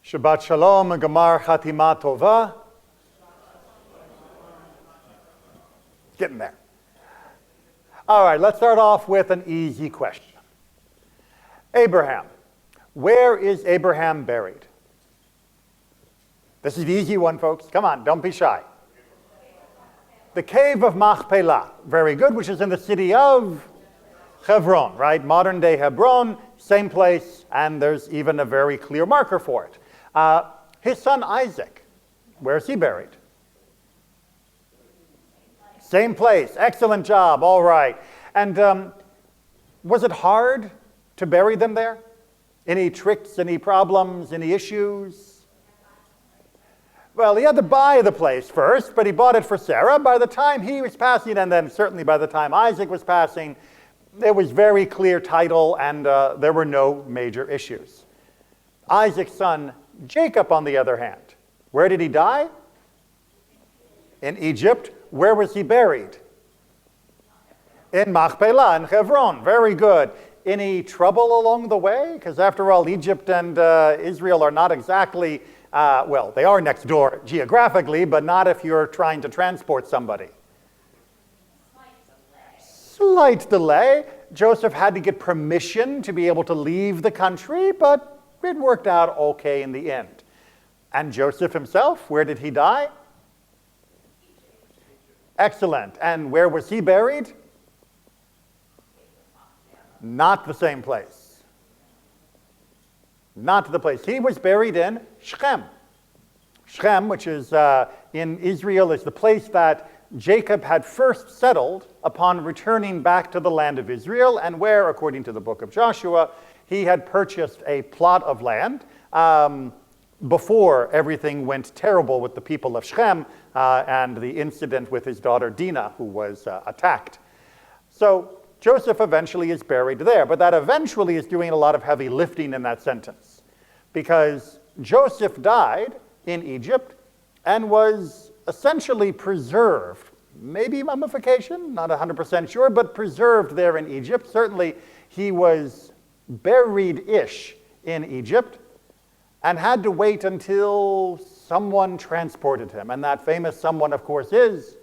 Shabbat Shalom and Gamar Chatima Tova. Getting there. All right, let's start off with an easy question. Abraham. Where is Abraham buried? This is the easy one, folks. Come on, don't be shy. The cave of Machpelah. Very good, which is in the city of Hebron, right? Modern day Hebron, same place, and there's even a very clear marker for it. His son Isaac, where is he buried? Same place. Excellent job. All right. And was it hard to bury them there? Any tricks, any problems, any issues? Well, he had to buy the place first, but he bought it for Sarah. By the time he was passing, and then certainly by the time Isaac was passing, there was very clear title, and there were no major issues. Isaac's son Jacob, on the other hand, where did he die? In Egypt. Where was he buried? In Machpelah, in Hebron. Very good. Any trouble along the way? Because after all, Egypt and Israel are not exactly, well, they are next door geographically, but not if you're trying to transport somebody. Slight delay. Joseph had to get permission to be able to leave the country, but it worked out okay in the end. And Joseph himself, where did he die? Excellent. And where was he buried? Not the same place. Not the place. He was buried in Shechem. Shechem, which is in Israel, is the place that Jacob had first settled upon returning back to the land of Israel, and where, according to the book of Joshua, he had purchased a plot of land before everything went terrible with the people of Shechem and the incident with his daughter Dinah, who was attacked. So Joseph eventually is buried there, but that eventually is doing a lot of heavy lifting in that sentence, because Joseph died in Egypt and was essentially preserved, maybe mummification, not 100% sure, but preserved there in Egypt. Certainly he was buried-ish in Egypt and had to wait until someone transported him. And that famous someone, of course, is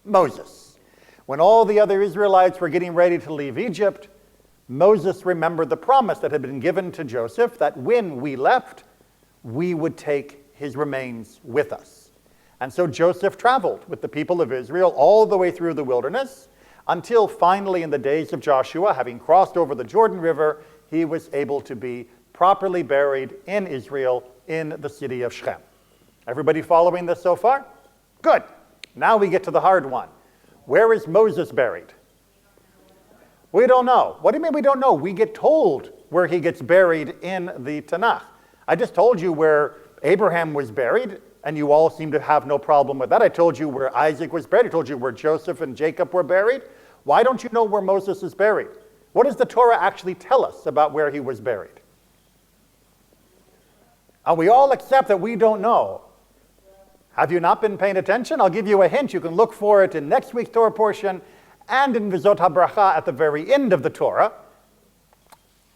Moses. When all the other Israelites were getting ready to leave Egypt, Moses remembered the promise that had been given to Joseph that when we left, we would take his remains with us. And so Joseph traveled with the people of Israel all the way through the wilderness until finally in the days of Joshua, having crossed over the Jordan River, he was able to be properly buried in Israel in the city of Shechem. Everybody following this so far? Good. Now we get to the hard one. Where is Moses buried? We don't know. What do you mean we don't know? We get told where he gets buried in the Tanakh. I just told you where Abraham was buried, and you all seem to have no problem with that. I told you where Isaac was buried. I told you where Joseph and Jacob were buried. Why don't you know where Moses is buried? What does the Torah actually tell us about where he was buried? And we all accept that we don't know. Have you not been paying attention? I'll give you a hint. You can look for it in next week's Torah portion and in Vizot HaBracha at the very end of the Torah.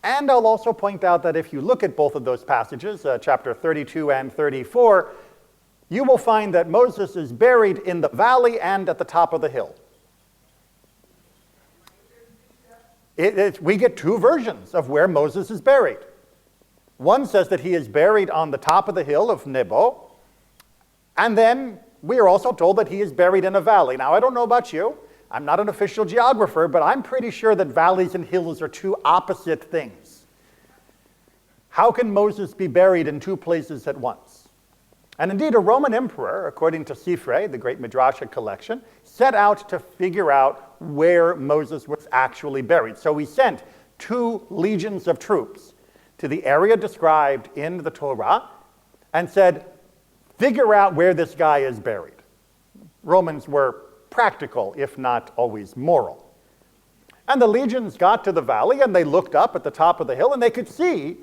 And I'll also point out that if you look at both of those passages, chapter 32 and 34, you will find that Moses is buried in the valley and at the top of the hill. We get two versions of where Moses is buried. One says that he is buried on the top of the hill of Nebo, and then we are also told that he is buried in a valley. Now, I don't know about you. I'm not an official geographer, but I'm pretty sure that valleys and hills are two opposite things. How can Moses be buried in two places at once? And indeed, a Roman emperor, according to Sifrei, the great Midrashic collection, set out to figure out where Moses was actually buried. So he sent 2 legions of troops to the area described in the Torah and said, figure out where this guy is buried. Romans were practical, if not always moral. And the legions got to the valley and they looked up at the top of the hill and they could see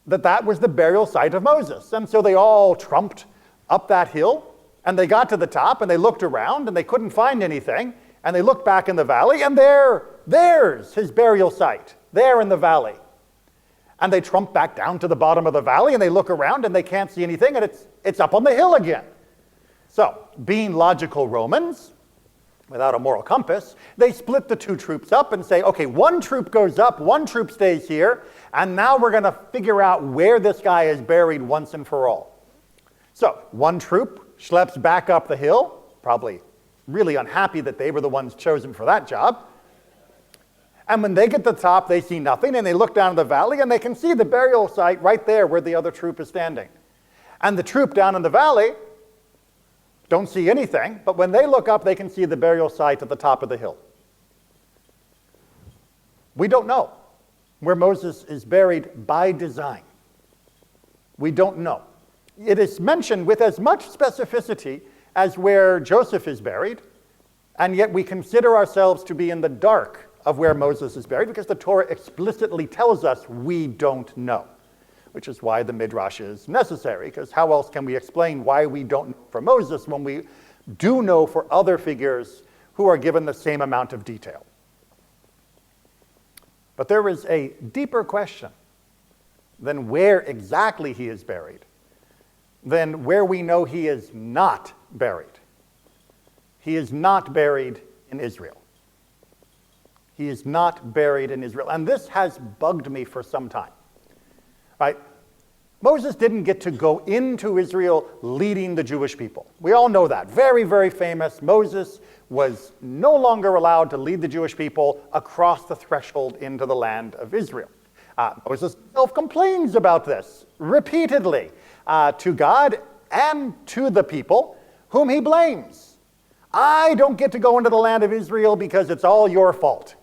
that that was the burial site of Moses. And so they all trumped up that hill and they got to the top and they looked around and they couldn't find anything. And they looked back in the valley and there's his burial site, there in the valley. And they trump back down to the bottom of the valley, and they look around, and they can't see anything, and it's up on the hill again. So, being logical Romans, without a moral compass, they split the two troops up and say, okay, one troop goes up, one troop stays here, and now we're going to figure out where this guy is buried once and for all. So, one troop schleps back up the hill, probably really unhappy that they were the ones chosen for that job. And when they get to the top, they see nothing, and they look down the valley, and they can see the burial site right there where the other troop is standing. And the troop down in the valley don't see anything, but when they look up, they can see the burial site at the top of the hill. We don't know where Moses is buried by design. We don't know. It is mentioned with as much specificity as where Joseph is buried, and yet we consider ourselves to be in the dark of where Moses is buried because the Torah explicitly tells us we don't know, which is why the Midrash is necessary, because how else can we explain why we don't know for Moses when we do know for other figures who are given the same amount of detail? But there is a deeper question than where exactly he is buried, than where we know he is not buried. He is not buried in Israel. He is not buried in Israel. And this has bugged me for some time. Right? Moses didn't get to go into Israel leading the Jewish people. We all know that. Very, very famous. Moses was no longer allowed to lead the Jewish people across the threshold into the land of Israel. Moses himself complains about this repeatedly to God and to the people whom he blames. I don't get to go into the land of Israel because it's all your fault.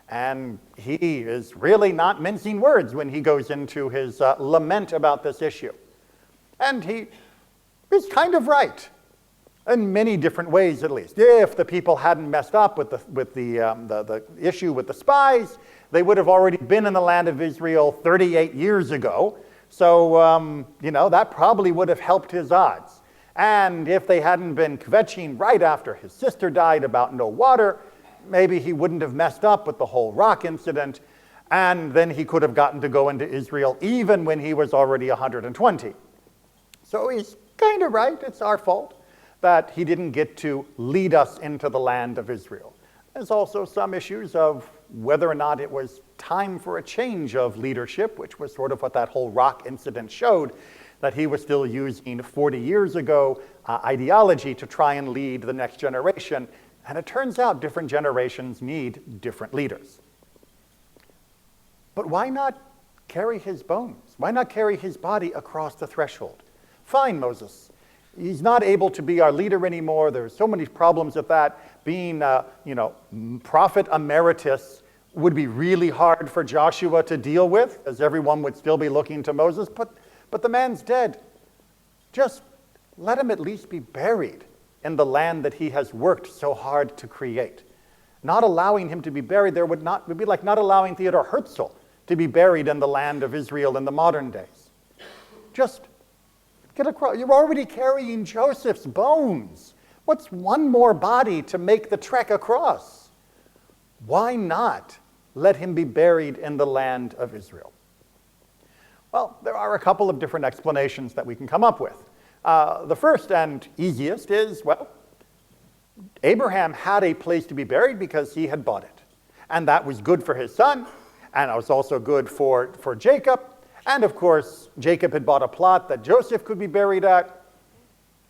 And he is really not mincing words when he goes into his lament about this issue. And he is kind of right, in many different ways at least. If the people hadn't messed up with the issue with the spies, they would have already been in the land of Israel 38 years ago. So, that probably would have helped his odds. And if they hadn't been kvetching right after his sister died about no water, maybe he wouldn't have messed up with the whole rock incident, and then he could have gotten to go into Israel even when he was already 120. So he's kind of right. It's our fault that he didn't get to lead us into the land of Israel. There's also some issues of whether or not it was time for a change of leadership, which was sort of what that whole rock incident showed, that he was still using 40 years ago ideology to try and lead the next generation. And it turns out different generations need different leaders. But why not carry his bones? Why not carry his body across the threshold? Fine, Moses. He's not able to be our leader anymore. There's so many problems with that. Being, prophet emeritus would be really hard for Joshua to deal with, as everyone would still be looking to Moses. But the man's dead. Just let him at least be buried in the land that he has worked so hard to create. Not allowing him to be buried there would be like not allowing Theodor Herzl to be buried in the land of Israel in the modern days. Just get across. You're already carrying Joseph's bones. What's one more body to make the trek across? Why not let him be buried in the land of Israel? Well, there are a couple of different explanations that we can come up with. The first and easiest is, well, Abraham had a place to be buried because he had bought it. And that was good for his son, and it was also good for Jacob. And of course, Jacob had bought a plot that Joseph could be buried at.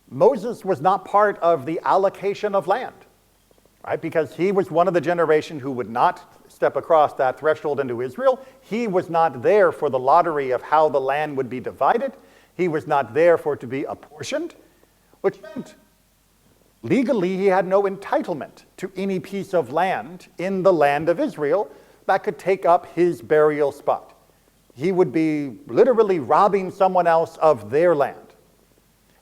Moses was not part of the allocation of land, right? Because he was one of the generation who would not step across that threshold into Israel. He was not there for the lottery of how the land would be divided. He was not there for it to be apportioned, which meant legally he had no entitlement to any piece of land in the land of Israel that could take up his burial spot. He would be literally robbing someone else of their land.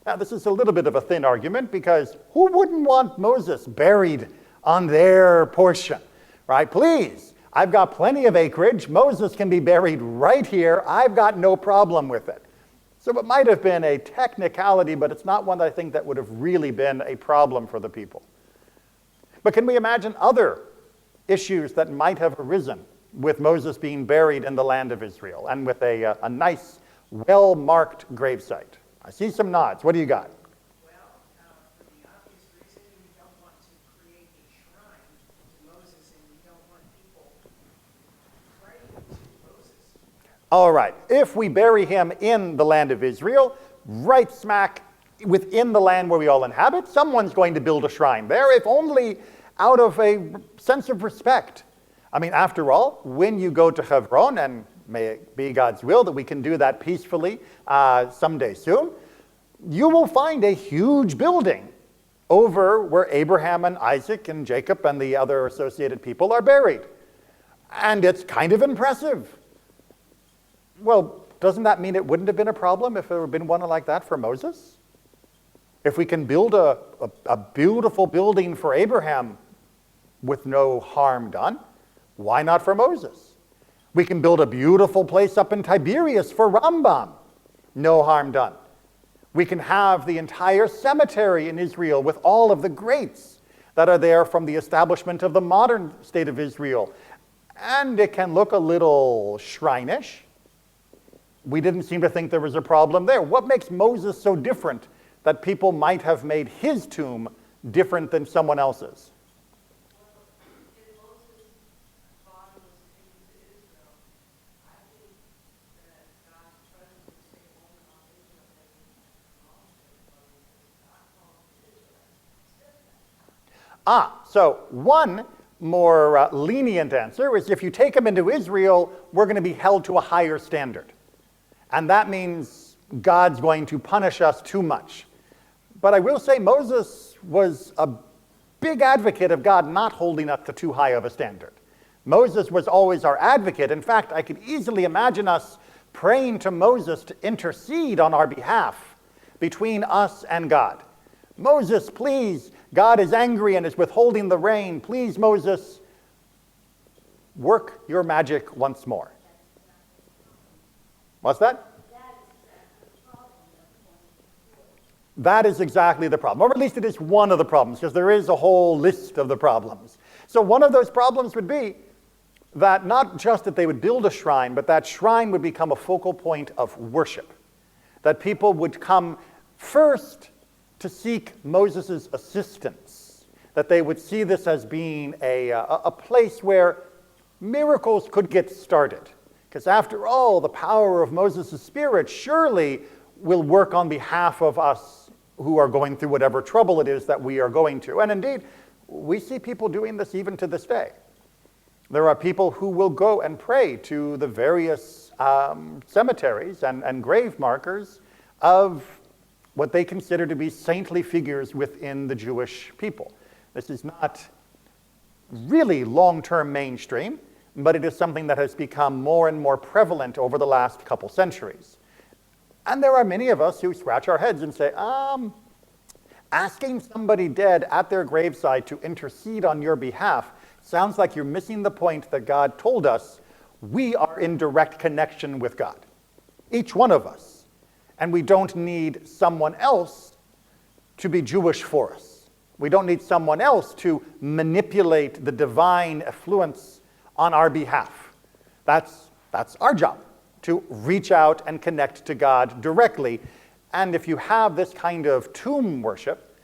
Now, this is a little bit of a thin argument because who wouldn't want Moses buried on their portion, right? Please, I've got plenty of acreage. Moses can be buried right here. I've got no problem with it. So it might have been a technicality, but it's not one that I think that would have really been a problem for the people. But can we imagine other issues that might have arisen with Moses being buried in the land of Israel and with a nice, well-marked gravesite? I see some nods. What do you got? Well, for the obvious reason, we don't want to create a shrine to Moses, and we don't want people praying to Moses. All right. If we bury him in the land of Israel, right smack within the land where we all inhabit, someone's going to build a shrine there, if only out of a sense of respect. I mean, after all, when you go to Hebron, and may it be God's will that we can do that peacefully someday soon, you will find a huge building over where Abraham and Isaac and Jacob and the other associated people are buried. And it's kind of impressive. Well, doesn't that mean it wouldn't have been a problem if there had been one like that for Moses? If we can build a beautiful building for Abraham with no harm done, why not for Moses? We can build a beautiful place up in Tiberias for Rambam, no harm done. We can have the entire cemetery in Israel with all of the greats that are there from the establishment of the modern state of Israel. And it can look a little shrine-ish. We didn't seem to think there was a problem there. What makes Moses so different that people might have made his tomb different than someone else's? So one more lenient answer is if you take them into Israel, we're going to be held to a higher standard. And that means God's going to punish us too much. But I will say Moses was a big advocate of God not holding us to too high of a standard. Moses was always our advocate. In fact, I could easily imagine us praying to Moses to intercede on our behalf between us and God. Moses, please, God is angry and is withholding the rain. Please, Moses, work your magic once more. What's that? That is exactly the problem, or at least it is one of the problems, because there is a whole list of the problems. So one of those problems would be that not just that they would build a shrine, but that shrine would become a focal point of worship. That people would come first to seek Moses' assistance, that they would see this as being a place where miracles could get started. Because after all, the power of Moses' spirit surely will work on behalf of us who are going through whatever trouble it is that we are going to. And indeed, we see people doing this even to this day. There are people who will go and pray to the various cemeteries and grave markers of what they consider to be saintly figures within the Jewish people. This is not really long-term mainstream, but it is something that has become more and more prevalent over the last couple centuries. And there are many of us who scratch our heads and say, asking somebody dead at their graveside to intercede on your behalf sounds like you're missing the point that God told us we are in direct connection with God, each one of us. And we don't need someone else to be Jewish for us. We don't need someone else to manipulate the divine affluence on our behalf. That's our job, to reach out and connect to God directly. And if you have this kind of tomb worship,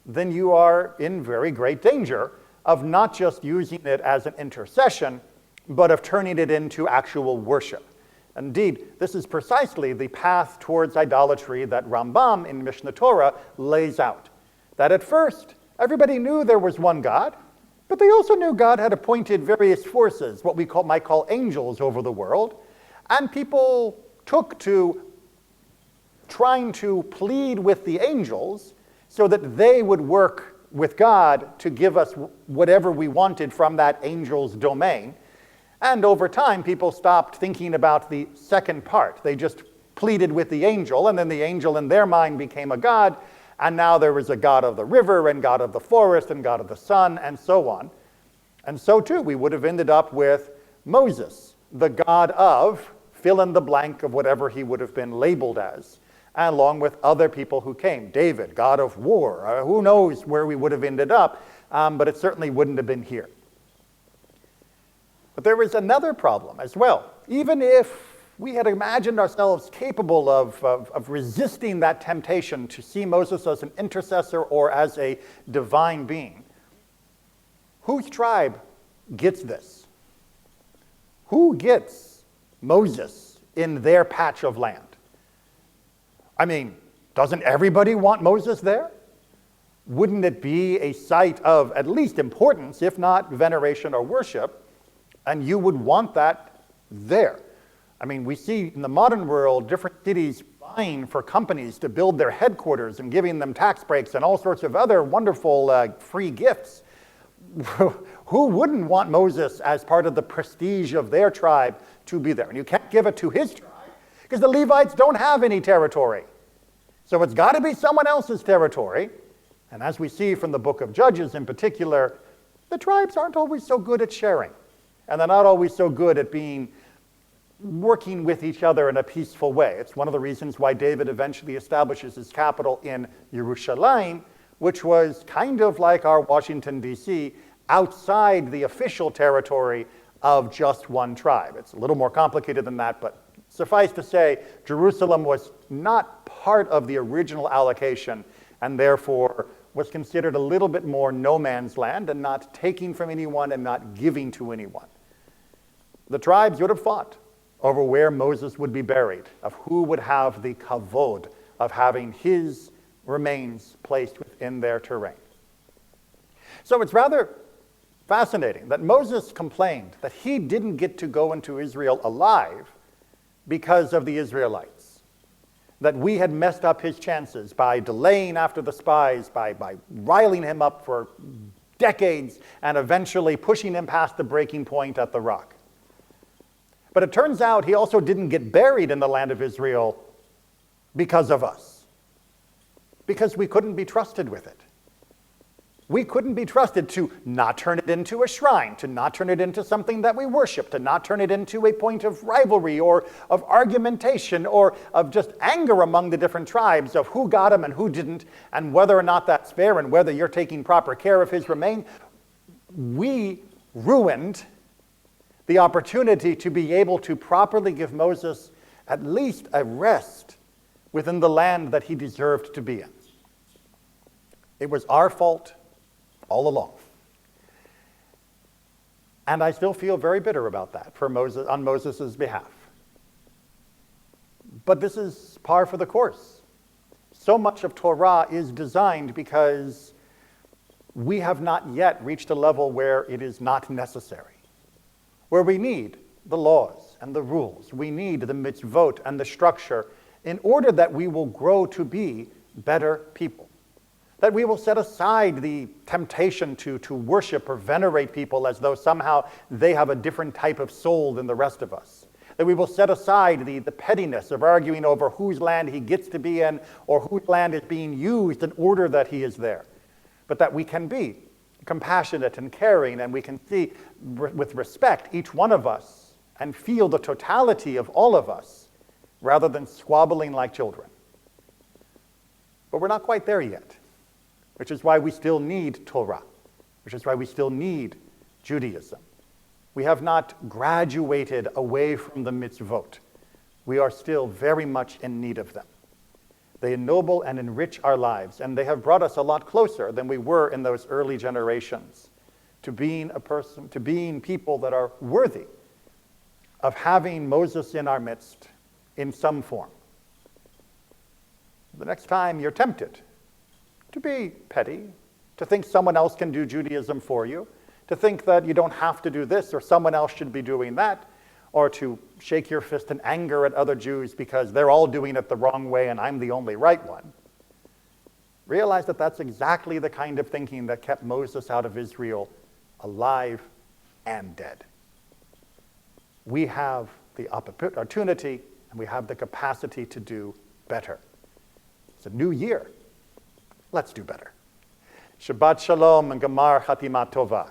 then you are in very great danger of not just using it as an intercession, but of turning it into actual worship. Indeed, this is precisely the path towards idolatry that Rambam in Mishnah Torah lays out. That at first, everybody knew there was one God, but they also knew God had appointed various forces, what we might call angels over the world, and people took to trying to plead with the angels so that they would work with God to give us whatever we wanted from that angel's domain. And over time, people stopped thinking about the second part. They just pleaded with the angel, and then the angel in their mind became a god, and now there was a god of the river, and god of the forest, and god of the sun, and so on. And so too, we would have ended up with Moses, the god of fill in the blank of whatever he would have been labeled as, along with other people who came. David, god of war. Who knows where we would have ended up, but it certainly wouldn't have been here. But there was another problem as well. Even if we had imagined ourselves capable of resisting that temptation to see Moses as an intercessor or as a divine being, whose tribe gets this? Who gets Moses in their patch of land? I mean, doesn't everybody want Moses there? Wouldn't it be a site of at least importance, if not veneration or worship, and you would want that there? I mean, we see in the modern world different cities vying for companies to build their headquarters and giving them tax breaks and all sorts of other wonderful free gifts. Who wouldn't want Moses as part of the prestige of their tribe to be there? And you can't give it to his tribe because the Levites don't have any territory. So it's got to be someone else's territory. And as we see from the book of Judges in particular, the tribes aren't always so good at sharing. And they're not always so good at working with each other in a peaceful way. It's one of the reasons why David eventually establishes his capital in Jerusalem, which was kind of like our Washington, D.C., outside the official territory of just one tribe. It's a little more complicated than that, but suffice to say, Jerusalem was not part of the original allocation and therefore was considered a little bit more no man's land and not taking from anyone and not giving to anyone. The tribes would have fought over where Moses would be buried, of who would have the kavod of having his remains placed within their terrain. So it's rather fascinating that Moses complained that he didn't get to go into Israel alive because of the Israelites, that we had messed up his chances by delaying after the spies, by riling him up for decades, and eventually pushing him past the breaking point at the rock. But it turns out he also didn't get buried in the land of Israel because of us, because we couldn't be trusted with it. We couldn't be trusted to not turn it into a shrine, to not turn it into something that we worship, to not turn it into a point of rivalry or of argumentation or of just anger among the different tribes of who got him and who didn't, and whether or not that's fair and whether you're taking proper care of his remains. We ruined the opportunity to be able to properly give Moses at least a rest within the land that he deserved to be in. It was our fault all along. And I still feel very bitter about that on Moses' behalf. But this is par for the course. So much of Torah is designed because we have not yet reached a level where it is not necessary, where we need the laws and the rules. We need the mitzvot and the structure in order that we will grow to be better people. That we will set aside the temptation to worship or venerate people as though somehow they have a different type of soul than the rest of us. That we will set aside the pettiness of arguing over whose land he gets to be in or whose land is being used in order that he is there. But that we can be compassionate and caring, and we can see with respect each one of us and feel the totality of all of us rather than squabbling like children. But we're not quite there yet, which is why we still need Torah, which is why we still need Judaism. We have not graduated away from the mitzvot. We are still very much in need of them. They ennoble and enrich our lives, and they have brought us a lot closer than we were in those early generations to being to being people that are worthy of having Moses in our midst in some form. The next time you're tempted to be petty, to think someone else can do Judaism for you, to think that you don't have to do this or someone else should be doing that, or to shake your fist in anger at other Jews because they're all doing it the wrong way and I'm the only right one. Realize that that's exactly the kind of thinking that kept Moses out of Israel alive and dead. We have the opportunity and we have the capacity to do better. It's a new year. Let's do better. Shabbat Shalom and Gamar Chatima Tova.